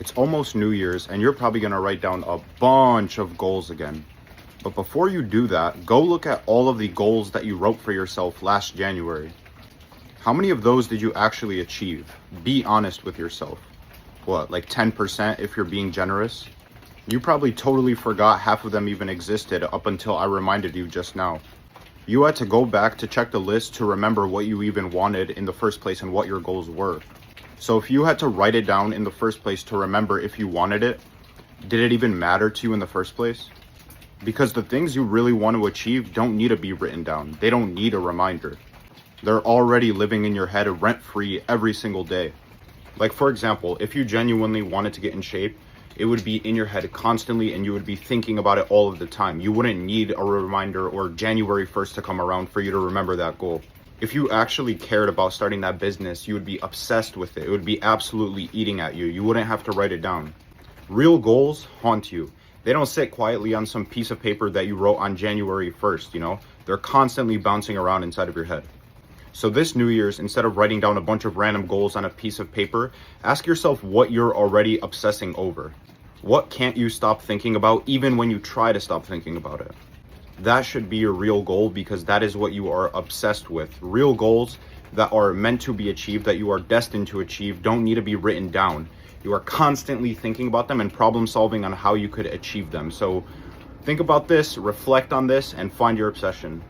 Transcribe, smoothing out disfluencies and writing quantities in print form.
It's almost New Year's and you're probably gonna write down a bunch of goals again. But before you do that, go look at all of the goals that you wrote for yourself last January. How many of those did you actually achieve? Be honest with yourself. What, like 10% if you're being generous? You probably totally forgot half of them even existed up until I reminded you just now. You had to go back to check the list to remember what you even wanted in the first place and what your goals were. So if you had to write it down in the first place to remember if you wanted it, did it even matter to you in the first place? Because the things you really want to achieve don't need to be written down. They don't need a reminder. They're already living in your head rent-free every single day. Like for example, if you genuinely wanted to get in shape, it would be in your head constantly and you would be thinking about it all of the time. You wouldn't need a reminder or January 1st to come around for you to remember that goal. If you actually cared about starting that business, you would be obsessed with it. It would be absolutely eating at you. You wouldn't have to write it down. Real goals haunt you. They don't sit quietly on some piece of paper that you wrote on January 1st, you know? They're constantly bouncing around inside of your head. So this New Year's, instead of writing down a bunch of random goals on a piece of paper, ask yourself what you're already obsessing over. What can't you stop thinking about even when you try to stop thinking about it? That should be your real goal because that is what you are obsessed with. Real goals that are meant to be achieved, that you are destined to achieve, don't need to be written down. You are constantly thinking about them and problem solving on how you could achieve them. So think about this, reflect on this, and find your obsession.